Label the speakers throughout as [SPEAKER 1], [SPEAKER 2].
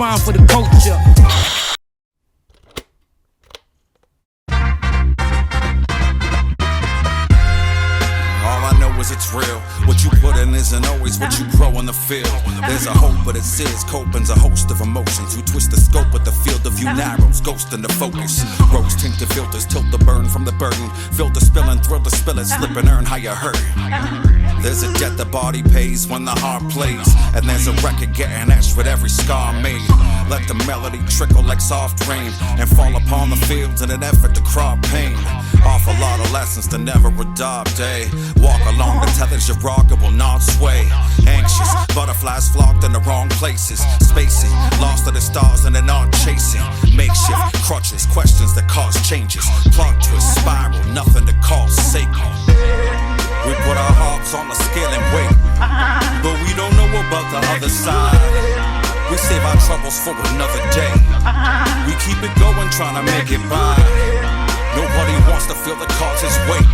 [SPEAKER 1] rhyme for the culture.
[SPEAKER 2] It's real. What you put in isn't always what you grow in the field. There's a hope, but it says coping's a host of emotions. You twist the scope, but the field of view narrows, ghosting the focus. Rose tinted filters tilt the burn from the burden. Filter spilling, thrill to spill it, slip and earn how you hurt. There's a debt the body pays when the heart plays, and there's a record getting etched with every scar made. Let the melody trickle like soft rain and fall upon the fields in an effort to crop pain. Off a lot of lessons to never adopt, eh? Walk along the tethers, your rocker will not sway. Anxious, butterflies flocked in the wrong places. Spacing, lost to the stars and they're not chasing. Makeshift, crutches, questions that cause changes. Plot twist, spiral, nothing to call sacred. We put our hearts on the scale and wait, but we don't know about the other side. We save our troubles for another day. We keep it going, trying to make it by. Nobody wants to feel the cause's weight,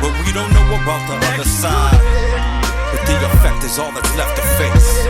[SPEAKER 2] but we don't know about the other side. But the effect is all that's left to face.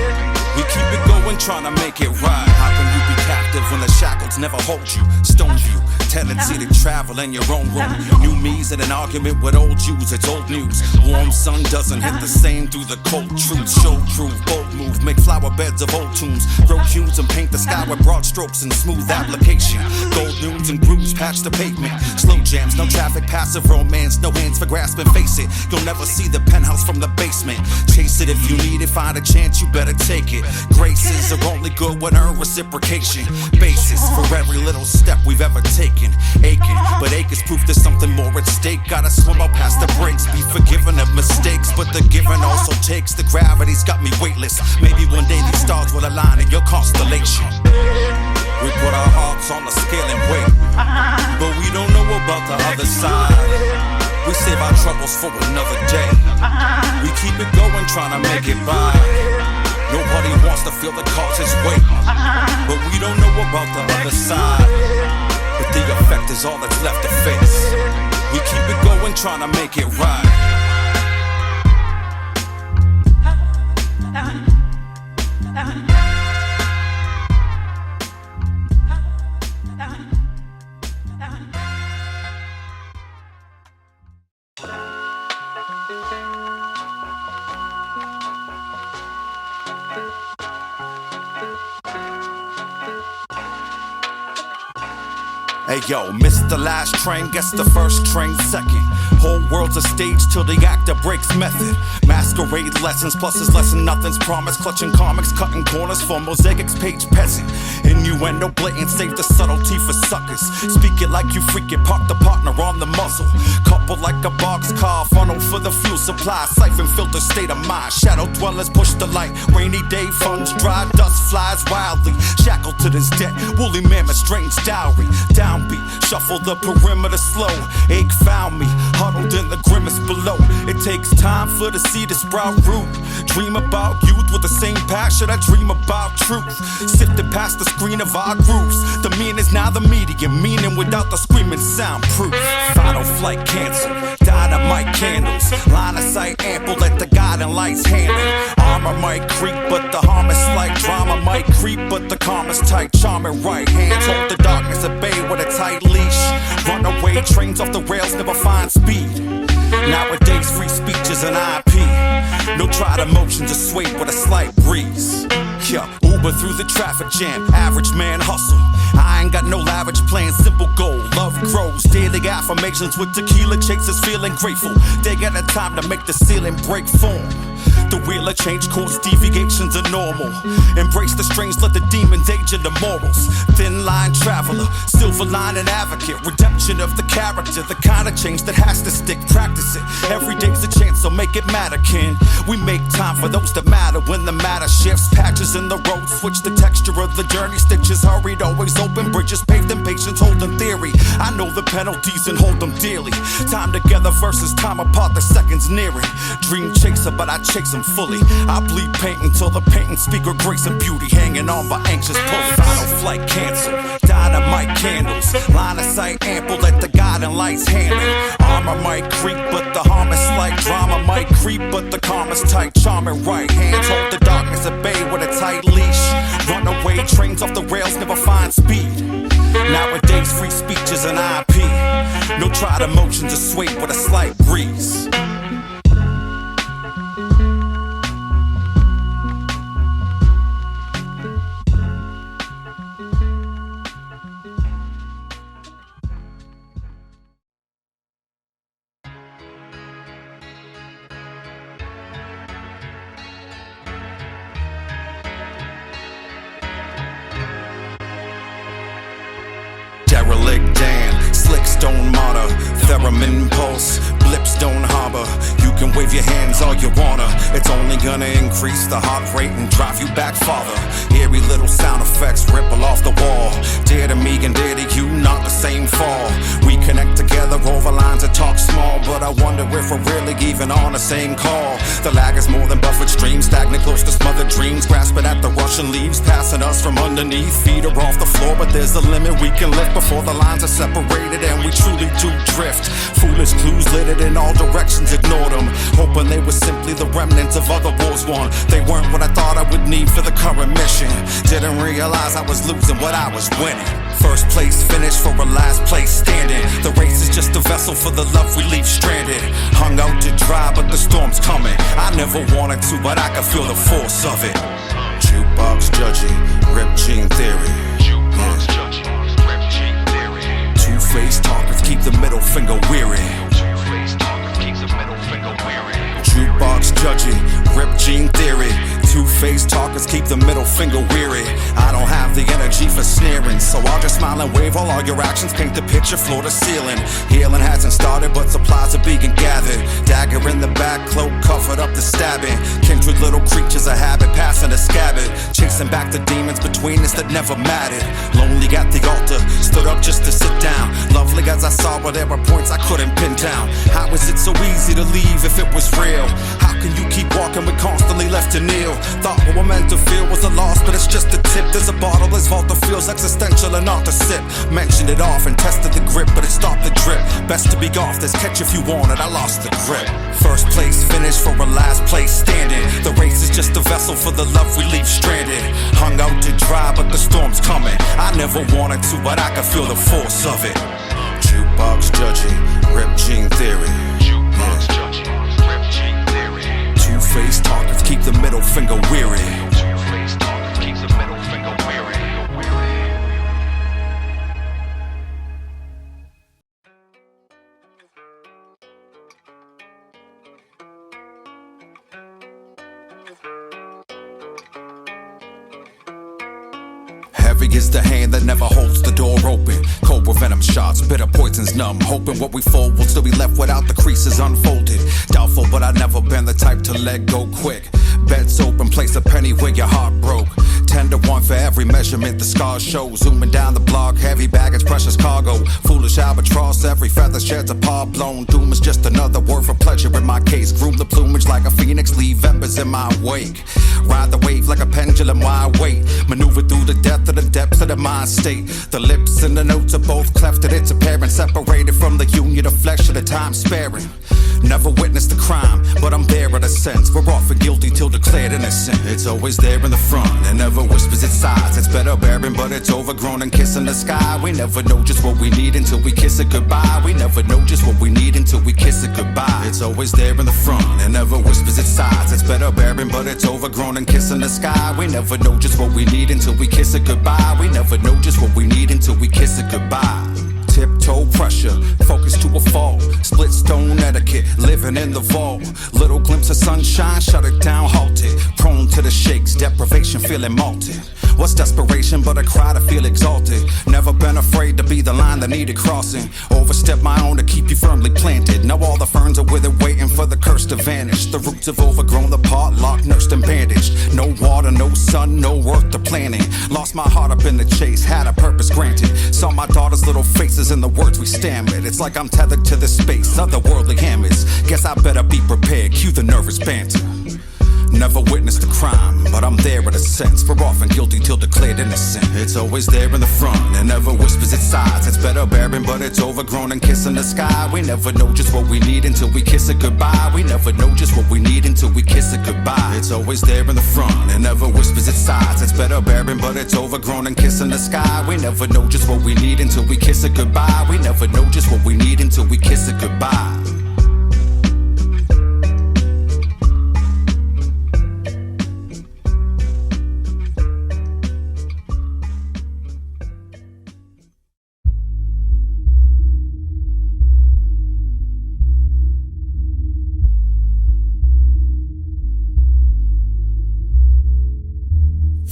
[SPEAKER 2] We keep it going, trying to make it right. How can you be captive when the shackles never hold you? Stone you, tendency to travel in your own room. New me's in an argument with old yous, it's old news. Warm sun doesn't hit the same through the cold truth. Show proof, bold move, make flower beds of old tunes. Grow hues and paint the sky with broad strokes and smooth application. Gold noons and grooves patch the pavement. Slow jams, no traffic, passive romance. No hands for grasping, face it. You'll never see the penthouse from the basement. Chase it if you need it, find a chance, you better take it. Graces are only good when earned reciprocation. Basis for every little step we've ever taken. Aching, but ache is proof there's something more at stake. Gotta swim out past the brakes, be forgiven of mistakes, but the giving also takes. The gravity's got me weightless. Maybe one day these stars will align in your constellation. We put our hearts on the scale and wait, but we don't know about the other side. We save our troubles for another day. We keep it going, trying to make it by. Nobody wants to feel the cause's weight, but we don't know about the other side. But the effect is all that's left to face. We keep it going, trying to make it right. Hey yo, missed the last train, guess the first train second. Whole world's a stage till the actor breaks method. Masquerade lessons, pluses, lesson, nothing's promised. Clutching comics, cutting corners for mosaics, page peasant. Innuendo, blatant, save the subtlety for suckers. Speak it like you freak it, park the partner on the muzzle. Couple like a boxcar, funnel for the fuel supply. Siphon filter, state of mind. Shadow dwellers push the light. Rainy day funds dry, dust flies wildly. Shackled to this debt, woolly mammoth, strange dowry. Downbeat, shuffle the perimeter slow. Ache found me, huddled in the grimace below. It takes time for the seed to sprout root. Dream about youth with the same passion I dream about truth. Sifted past the screen of our grooves. The mean is now the medium, meaning without the screaming soundproof. Final flight canceled, dynamite candles. Line of sight ample, let the guiding lights handle. Armor might creep, but the harm is slight. Drama might creep, but the calm is tight. Charming right hands hold the darkness at bay with a tight leash. Runaway trains off the rails never find speed. Nowadays free speech is an IP. No tried emotions are swayed with a slight breeze. Yeah, Uber through the traffic jam, average man hustle. I ain't got no lavish plan, simple goal, love grows. Daily affirmations with tequila chasers feeling grateful. Day at a time to make the ceiling break form. The wheel of change course, deviations are normal. Embrace the strange, let the demons age in the morals. Thin line traveler, silver lining advocate. Redemption of the character, the kind of change that has to stick. Practice it, every day's a chance, so make it matter, kin. We make time for those that matter when the matter shifts. Patches in the road, switch the texture of the journey. Stitches hurried, always open, bridges paved and patience holding theory. I know the penalties and hold them dearly. Time together versus time apart, the seconds nearing. Dream chaser, but I chase them fully. I bleed paint until the painting speak of grace and beauty. Hanging on by anxious pulling. Final flight canceled, dynamite candles. Line of sight ample, let the guiding lights handle. Armor might creep, but the harm is slight. Drama might creep, but the calm is tight. Charming right hands hold the darkness at bay with a tight leash. Runaway trains line speed. Nowadays free speech is an IP. No tried emotions are swayed with a slight breeze. Derelict Dan, slick stone martyr, theremin pulse, blips don't harbor. You can wave your hands all you wanna, it's only gonna increase the heart rate and drive you back farther. Eerie little sound effects ripple off the wall. Dear to me and dear to you, not the same fall. We connect together over lines that talk small, but I wonder if we're really even on the same call. The lag is more than buffered streams, stagnant close to smothered dreams, grasping at the Russian leaves, passing us from underneath. Feet are off the floor, but there's a limit we can lift before the lines are separated and we truly do drift. Foolish clues littered in all directions, ignored them, hoping they were simply the remnants of other wars won. They weren't what I thought I would need for the current mission. Didn't realize I was losing what I was winning. First place finish for a last place standing. The race is just a vessel for the love we leave stranded. Hung out to dry, but the storm's coming. I never wanted to, but I can feel the force of it. Jukebox judging, rip gene theory. Jukebox judging, rip gene theory. Two-faced talkers keep the middle finger weary. Two-faced talkers keep the middle finger weary. Jukebox judging, rip gene theory. Two-faced talkers keep the middle finger weary. I don't have the energy for sneering, so I'll just smile and wave while all your actions paint the picture floor to ceiling. Healing hasn't started, but supplies are being gathered. Dagger in the back, cloak covered up the stabbing. Kindred little creatures, a habit, passing a scabbard. Chasing back the demons between us that never mattered. Lonely at the altar, stood up just to sit down. Lovely as I saw, but there were points I couldn't pin down. How is it so easy to leave if it was real? How can you keep walking when constantly left to kneel? Thought what we're meant to feel was a loss, but it's just a tip. There's a bottle, this vault that feels existential and not to sip. Mentioned it off and tested the grip, but it stopped the drip. Best to be off this, catch if you want it, I lost the grip. First place finish for a last place standing. The race is just a vessel for the love we leave stranded. Hung out to dry, but the storm's coming. I never wanted to, but I can feel the force of it. Jukebox judging, rip gene theory. Jukebox judging, rip gene theory. Two-faced talkers keep the middle finger weary. Two-faced talkers keep the middle finger weary. Heavy is the hand that never holds the door open. Cobra venom shots, bitter poisons numb. Hoping what we fold will still be left without the creases unfolded. Doubtful, but I've never been the type to let go quick. Beds open, place a penny where your heart broke. 10 to 1 for every measurement the scars show. Zooming down the block, heavy baggage, precious cargo. Foolish albatross, every feather sheds a paw blown. Doom is just another word for pleasure in my case. Groom the plumage like a phoenix, leave embers in my wake. Ride the wave like a pendulum while I wait. Maneuver through the depth of the depths of the mind state. The lips and the notes are both cleft and it's apparent. Separated from the union of flesh of the time sparing. Never witnessed the crime, but I'm there in a sense. We're often guilty till declared innocent. It's always there in the front and never whispers its sides. It's better bearing, but it's overgrown and kissing the sky. We never know just what we need until we kiss it goodbye. We never know just what we need until we kiss it goodbye. It's always there in the front and never whispers its sides. It's better bearing, but it's overgrown and kissing the sky. We never know just what we need until we kiss it goodbye. We never know just what we need until we kiss it goodbye. Tiptoe pressure, focus to a fall. Split stone etiquette, living in the vault. Little glimpse of sunshine, shut it down, halt it. Prone to the shakes, deprivation, feeling malted. What's desperation but a cry to feel exalted? Never been afraid to be the line that needed crossing. Overstep my own to keep you firmly planted. Now all the ferns are withered, waiting for the curse to vanish. The roots have overgrown the pot, locked, nursed and bandaged. No water, no sun, no worth to planning. Lost my heart up in the chase, had a purpose granted. Saw my daughter's little faces in the words we stammered. It's like I'm tethered to this space, otherworldly hammers. Guess I better be prepared, cue the nervous banter. Never witnessed a crime, but I'm there in a sense. We're often guilty till declared innocent. It's always there in the front, and never whispers its sides. It's better bearing, but it's overgrown and kissing the sky. We never know just what we need until we kiss it goodbye. We never know just what we need until we kiss it goodbye. It's always there in the front, and never whispers its sides. It's better bearing, but it's overgrown and kissing the sky. We never know just what we need until we kiss it goodbye. We never know just what we need until we kiss it goodbye.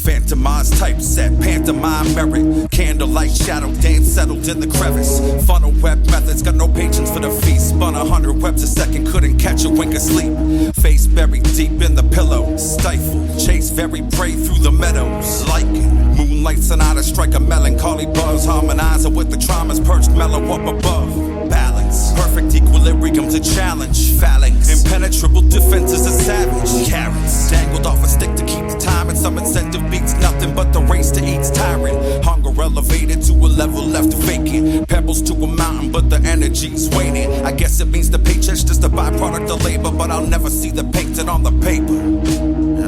[SPEAKER 2] Phantomized typeset, pantomime merit. Candlelight shadow dance settled in the crevice. Funnel web methods, got no patience for the feast. Spun 100 webs a second, couldn't catch a wink of sleep. Face buried deep in the pillow. Stifled, chase very prey through the meadows. Lichen, moonlight sonata strike a melancholy buzz. Harmonizing with the traumas perched mellow up above. Balance, perfect equilibrium's a challenge. Phalanx, impenetrable defenses a savage. Carrots, dangled off a stick to keep the time, and some incentive beats nothing but the race to each tyrant. Hunger elevated to a level left vacant. Pebbles to a mountain, but the energy's waning. I guess it means the paycheck's just a byproduct of labor, but I'll never see the painted on the paper.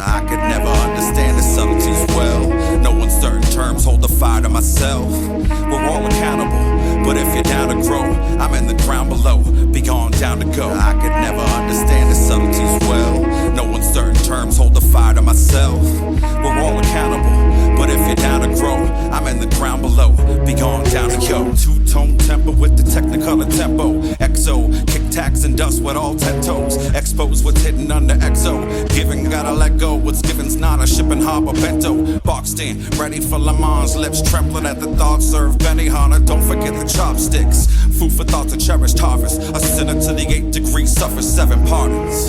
[SPEAKER 2] I could never understand the subtleties well. No uncertain terms hold the fire to myself. We're all accountable, but if you're down to grow, I'm in the ground below, beyond down to go. I could never understand the subtleties well. No uncertain terms hold the fire to myself. We're all accountable, but if you're down to grow, I'm in the ground below, beyond down to go. Two-tone tempo with the technicolor tempo. XO, kick tacks and dust with all 10 toes. Expose what's hidden under XO. Giving, gotta let go. What's given's not a shipping harbor bento. Boxed in, ready for Le Mans. Lips trembling at the thought. Serve Benihana, don't forget the chopsticks. Food for thought, a cherished harvest. A sinner to the 8th degree suffers 7 pardons.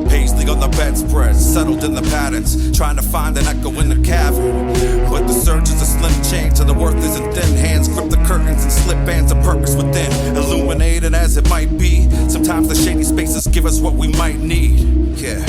[SPEAKER 2] Paisley on the bedspread, settled in the patterns, trying to find an echo in the cavern. But the surge is a slim change, and the worth isn't thin. Hands grip the curtains and slip bands of purpose within. Illuminated as it might be, sometimes the shady spaces give us what we might need. Yeah,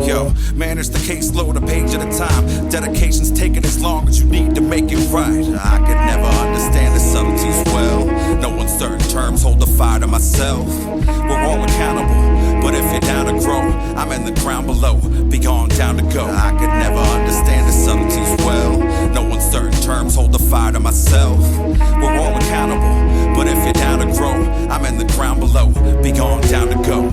[SPEAKER 2] yo, manage the caseload a page at a time. Dedication's taking as long as you need to make it right. I could never understand the subtleties well. No uncertain terms hold the fire to myself. We're all accountable, but if you're down to grow, I'm in the ground below, beyond down to go. I could never understand the subtleties well. No uncertain terms hold the fire to myself. We're all accountable, but if you're down to grow, I'm in the ground below, beyond down to go.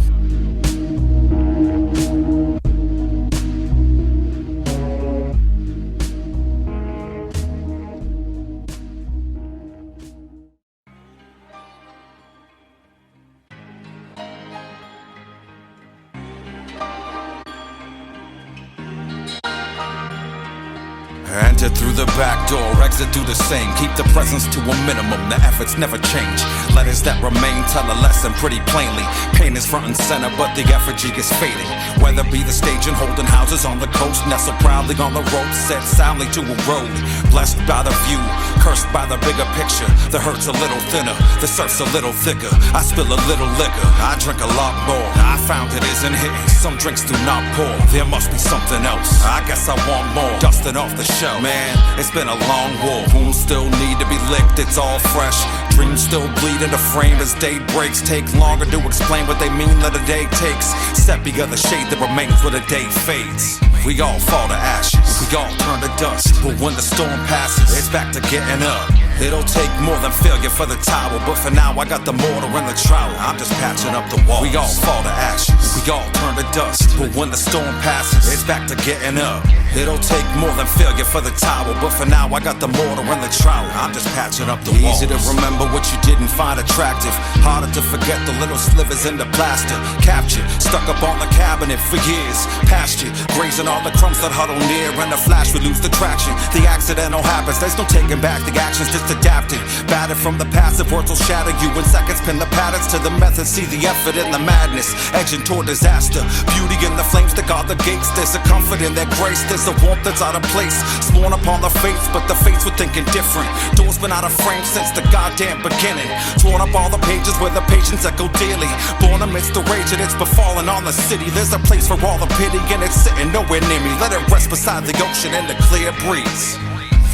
[SPEAKER 2] Enter through the back door, exit through the same. Keep the presence to a minimum, the efforts never change. Letters that remain tell a lesson pretty plainly. Pain is front and center, but the effigy is fading. Whether be the stage and holding houses on the coast, nestled proudly on the road, set soundly to a road. Blessed by the view, cursed by the bigger picture. The hurt's a little thinner, the surf's a little thicker. I spill a little liquor, I drink a lot more. I found it isn't hitting, some drinks do not pour. There must be something else, I guess I want more. Dusting off the shelf, man, it's been a long war. Wounds still need to be licked, it's all fresh. Dreams still bleed in the frame as day breaks. Take longer to explain what they mean that a day takes. Sepia the shade that remains when the day fades. We all fall to ashes, we all turn to dust. But when the storm passes, it's back to getting up. It'll take more than failure for the tower, but for now I got the mortar and the trowel. I'm just patching up the walls. We all fall to ashes, we all turn to dust. But when the storm passes, it's back to getting up. It'll take more than failure for the tower, but for now I got the mortar and the trowel. I'm just patching up the walls. Easy to remember what you didn't find attractive, harder to forget the little slivers in the plaster. Captured, stuck up on the cabinet for years. Pastured, grazing all the crumbs that huddle near. In a flash we lose the traction, the accidental happens. There's no taking back, the action's just adapted. Battered from the passive, words will shatter you in seconds. Pin the patterns to the method, see the effort in the madness. Edging toward disaster, beauty in the flames that guard the gates. There's a comfort in their grace, there's There's a warmth that's out of place, sworn upon the faith, but the fates were thinking different. Doors been out of frame since the goddamn beginning. Torn up all the pages where the patients echo daily. Born amidst the rage and it's befallen on the city. There's a place for all the pity and it's sitting nowhere near me. Let it rest beside the ocean in the clear breeze.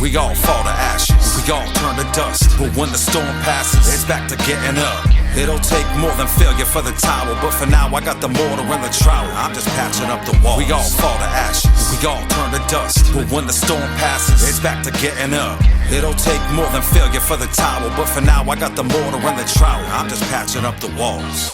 [SPEAKER 2] We all fall to ashes, we all turn to dust, but when the storm passes, it's back to getting up. It'll take more than failure for the tower, but for now I got the mortar and the trowel. I'm just patching up the walls. We all fall to ashes, we all turn to dust, but when the storm passes, it's back to getting up. It'll take more than failure for the tower, but for now I got the mortar and the trowel. I'm just patching up the walls.